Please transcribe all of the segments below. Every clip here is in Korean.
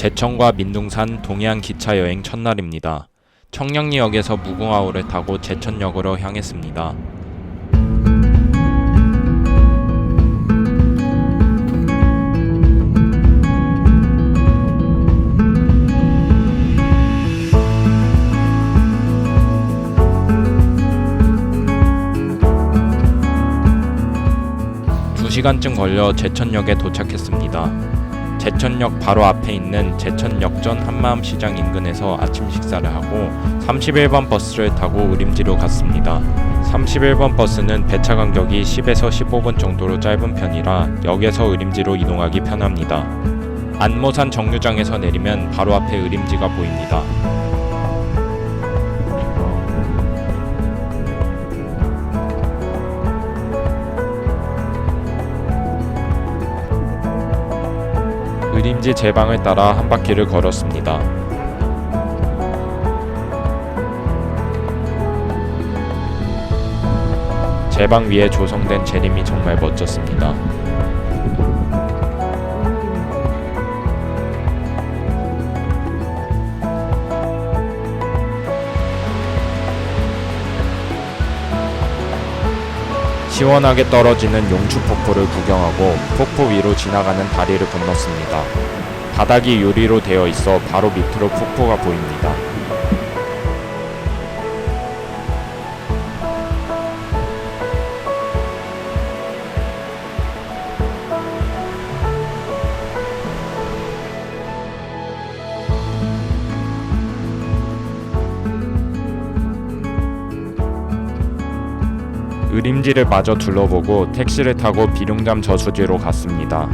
제천과 민둥산 동해안 기차 여행 첫날입니다. 청량리역에서 무궁화호를 타고 제천역으로 향했습니다. 두 시간쯤 걸려 제천역에 도착했습니다. 제천역 바로 앞에 있는 제천역전 한마음시장 인근에서 아침 식사를 하고 31번 버스를 타고 의림지로 갔습니다. 31번 버스는 배차 간격이 10에서 15분 정도로 짧은 편이라 역에서 의림지로 이동하기 편합니다. 안모산 정류장에서 내리면 바로 앞에 의림지가 보입니다. 의림지 제방을 따라 한 바퀴를 걸었습니다. 제방 위에 조성된 재림이 정말 멋졌습니다. 시원하게 떨어지는 용추폭포를 구경하고 폭포 위로 지나가는 다리를 건넜습니다. 바닥이 유리로 되어 있어 바로 밑으로 폭포가 보입니다. 의림지를 마저 둘러보고 택시를 타고 비룡담 저수지로 갔습니다.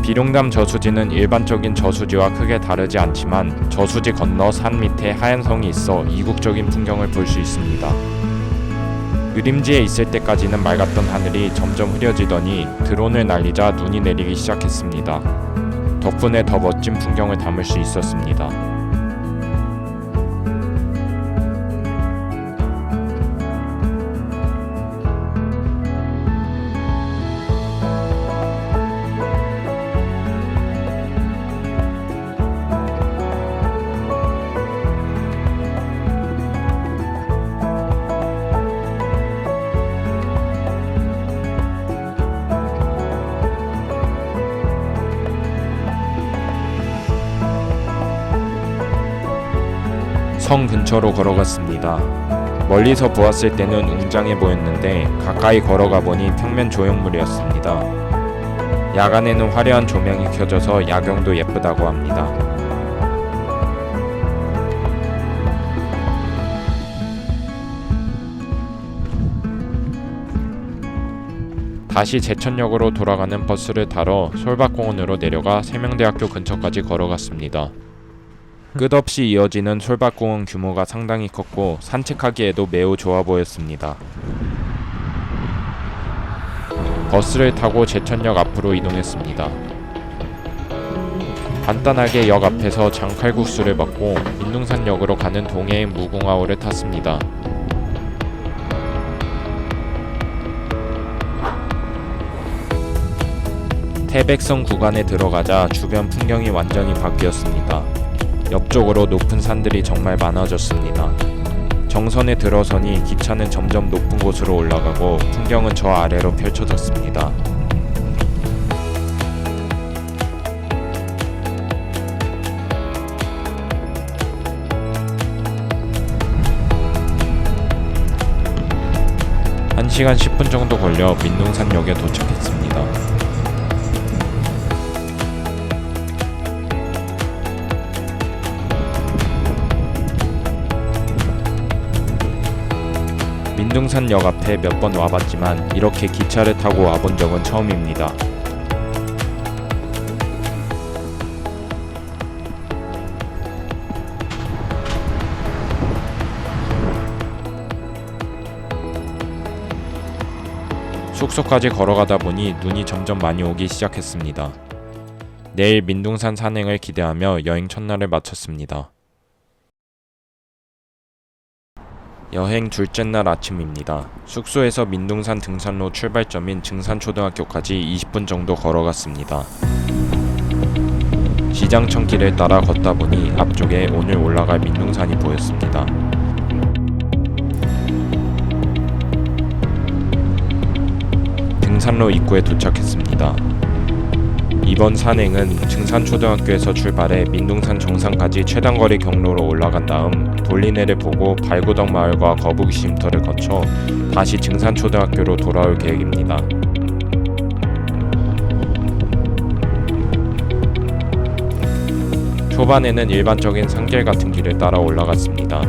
비룡담 저수지는 일반적인 저수지와 크게 다르지 않지만 저수지 건너 산 밑에 하얀 성이 있어 이국적인 풍경을 볼 수 있습니다. 의림지에 있을 때까지는 맑았던 하늘이 점점 흐려지더니 드론을 날리자 눈이 내리기 시작했습니다. 덕분에 더 멋진 풍경을 담을 수 있었습니다. 성 근처로 걸어갔습니다. 멀리서 보았을 때는 웅장해 보였는데 가까이 걸어가 보니 평면 조형물이었습니다. 야간에는 화려한 조명이 켜져서 야경도 예쁘다고 합니다. 다시 제천역으로 돌아가는 버스를 타러 솔밭공원으로 내려가 세명대학교 근처까지 걸어갔습니다. 끝없이 이어지는 솔밭공원 규모가 상당히 컸고 산책하기에도 매우 좋아 보였습니다. 버스를 타고 제천역 앞으로 이동했습니다. 간단하게 역 앞에서 장칼국수를 먹고 민둥산역으로 가는 동해행 무궁화호를 탔습니다. 태백성 구간에 들어가자 주변 풍경이 완전히 바뀌었습니다. 옆쪽으로 높은 산들이 정말 많아졌습니다. 정선에 들어서니 기차는 점점 높은 곳으로 올라가고 풍경은 저 아래로 펼쳐졌습니다. 한 시간 10분 정도 걸려 민둥산역에 도착했습니다. 민둥산역 앞에 몇 번 와봤지만 이렇게 기차를 타고 와본 적은 처음입니다. 숙소까지 걸어가다 보니 눈이 점점 많이 오기 시작했습니다. 내일 민둥산 산행을 기대하며 여행 첫날을 마쳤습니다. 여행 둘째 날 아침입니다. 숙소에서 민둥산 등산로 출발점인 증산초등학교까지 20분 정도 걸어갔습니다. 시장천 길을 따라 걷다 보니 앞쪽에 오늘 올라갈 민둥산이 보였습니다. 등산로 입구에 도착했습니다. 이번 산행은 증산초등학교에서 출발해 민둥산 정상까지 최단거리 경로로 올라간 다음 돌리내를 보고 발구덕 마을과 거북이 쉼터를 거쳐 다시 증산초등학교로 돌아올 계획입니다. 초반에는 일반적인 산길 같은 길을 따라 올라갔습니다.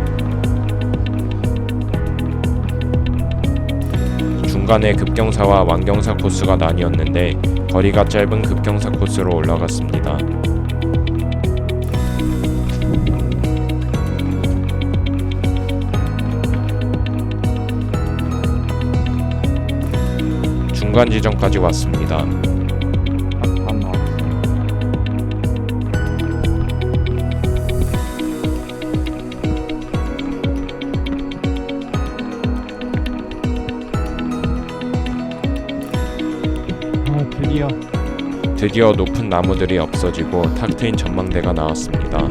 중간에 급경사와 완경사 코스가 나뉘었는데 거리가 짧은 급경사 코스로 올라갔습니다. 중간 지점까지 왔습니다. 드디어 높은 나무들이 없어지고 탁 트인 전망대가 나왔습니다.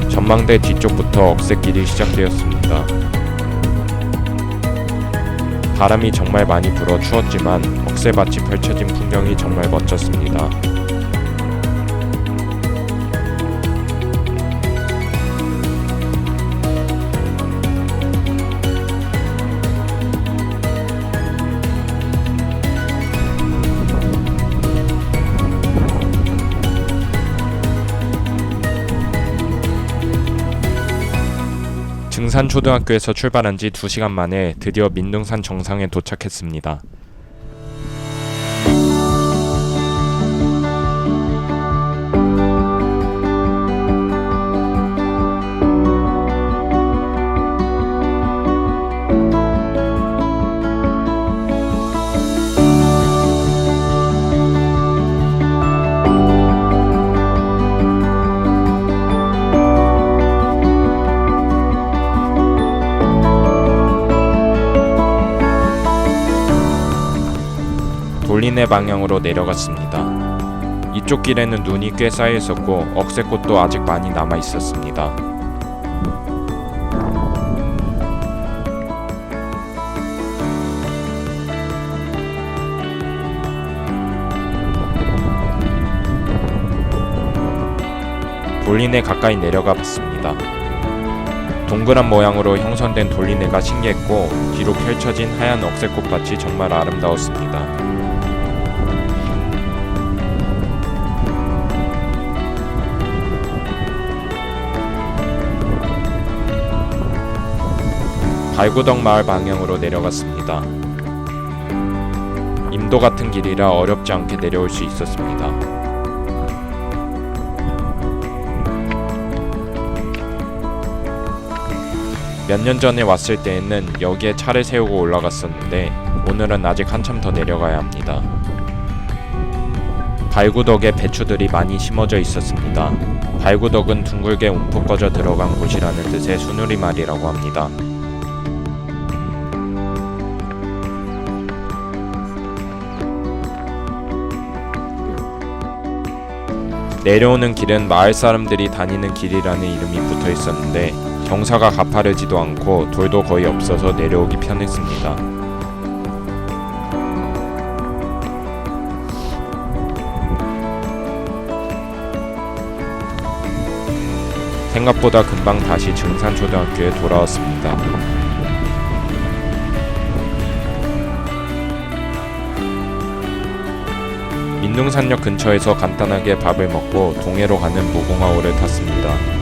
전망대 뒤쪽부터 억새길이 시작되었습니다. 바람이 정말 많이 불어 추웠지만 억새밭이 펼쳐진 풍경이 정말 멋졌습니다. 증산초등학교에서 출발한 지 2시간 만에 드디어 민둥산 정상에 도착했습니다. 돌리내 방향으로 내려갔습니다. 이쪽 길에는 눈이 꽤 쌓여 있었고 억새꽃도 아직 많이 남아 있었습니다. 돌리내 가까이 내려가 봤습니다. 동그란 모양으로 형성된 돌리내가 신기했고 뒤로 펼쳐진 하얀 억새꽃밭이 정말 아름다웠습니다. 발구덕 마을 방향으로 내려갔습니다. 임도 같은 길이라 어렵지 않게 내려올 수 있었습니다. 몇 년 전에 왔을 때에는 여기에 차를 세우고 올라갔었는데 오늘은 아직 한참 더 내려가야 합니다. 발구덕에 배추들이 많이 심어져 있었습니다. 발구덕은 둥글게 움푹 꺼져 들어간 곳이라는 뜻의 수누리말이라고 합니다. 내려오는 길은 마을 사람들이 다니는 길이라는 이름이 붙어 있었는데 경사가 가파르지도 않고 돌도 거의 없어서 내려오기 편했습니다. 생각보다 금방 다시 증산초등학교에 돌아왔습니다. 민둥산역 근처에서 간단하게 밥을 먹고 동해로 가는 무궁화호를 탔습니다.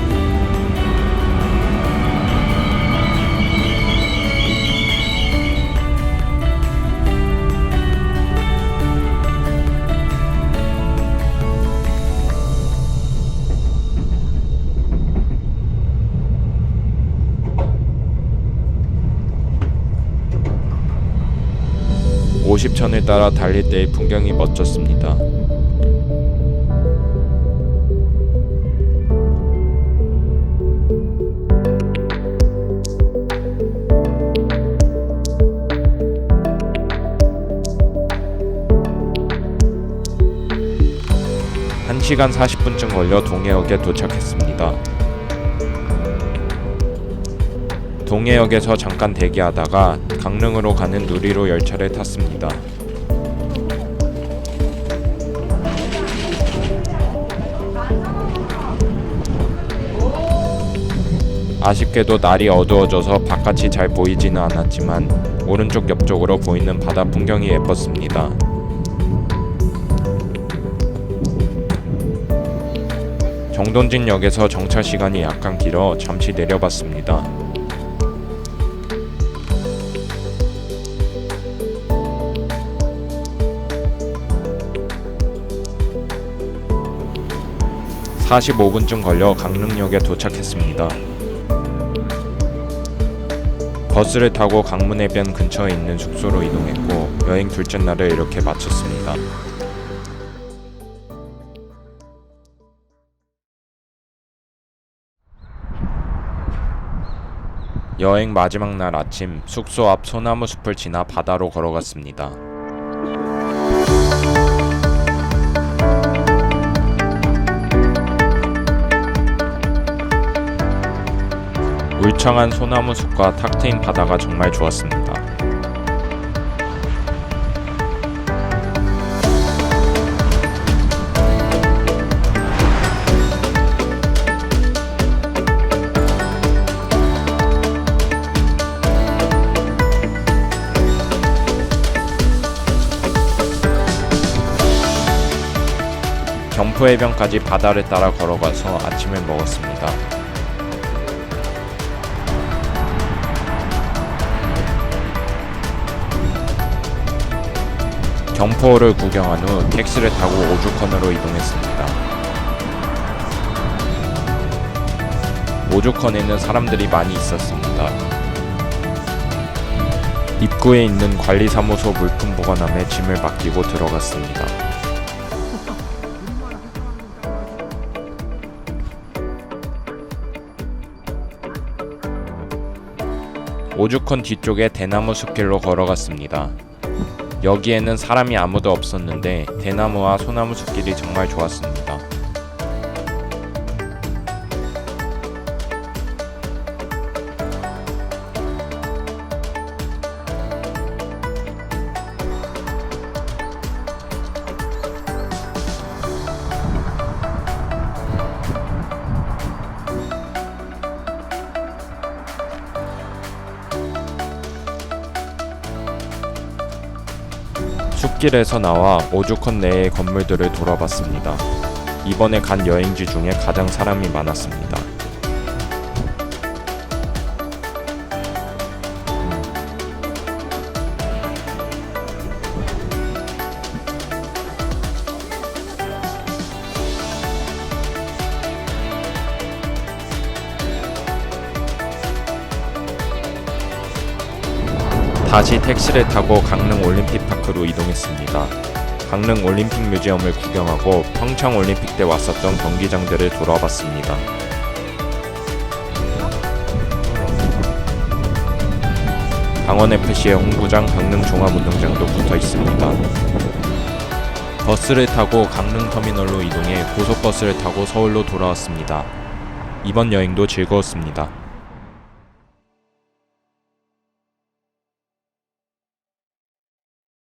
오십천을 따라 달릴 때의 풍경이 멋졌습니다. 1시간 40분쯤 걸려 동해역에 도착했습니다. 동해역에서 잠깐 대기하다가 강릉으로 가는 누리로 열차를 탔습니다. 아쉽게도 날이 어두워져서 바깥이 잘 보이지는 않았지만 오른쪽 옆쪽으로 보이는 바다 풍경이 예뻤습니다. 정동진역에서 정차 시간이 약간 길어 잠시 내려봤습니다. (45분쯤) 걸려 강릉역에 도착했습니다. 버스를 타고 강문해변 근처에 있는 숙소로 이동했고 여행 둘째 날을 이렇게 마쳤습니다. 여행 마지막 날 아침, 숙소 앞 소나무 숲을 지나 바다로 걸어갔습니다. 울창한 소나무 숲과 탁 트인 바다가 정말 좋았습니다. 경포해변까지 바다를 따라 걸어가서 아침을 먹었습니다. 경포를 구경한 후 택시를 타고 오죽헌으로 이동했습니다. 오죽헌에는 사람들이 많이 있었습니다. 입구에 있는 관리사무소 물품 보관함에 짐을 맡기고 들어갔습니다. 오죽헌 뒤쪽에 대나무 숲길로 걸어갔습니다. 여기에는 사람이 아무도 없었는데 대나무와 소나무 숲길이 정말 좋았습니다. 숲길에서 나와 오죽헌 내의 건물들을 돌아봤습니다. 이번에 간 여행지 중에 가장 사람이 많았습니다. 다시 택시를 타고 강릉 올림픽파크로 이동했습니다. 강릉 올림픽 뮤지엄을 구경하고 평창 올림픽 때 왔었던 경기장들을 돌아봤습니다. 강원FC의 홍구장 강릉 종합운동장도 붙어 있습니다. 버스를 타고 강릉터미널로 이동해 고속버스를 타고 서울로 돌아왔습니다. 이번 여행도 즐거웠습니다.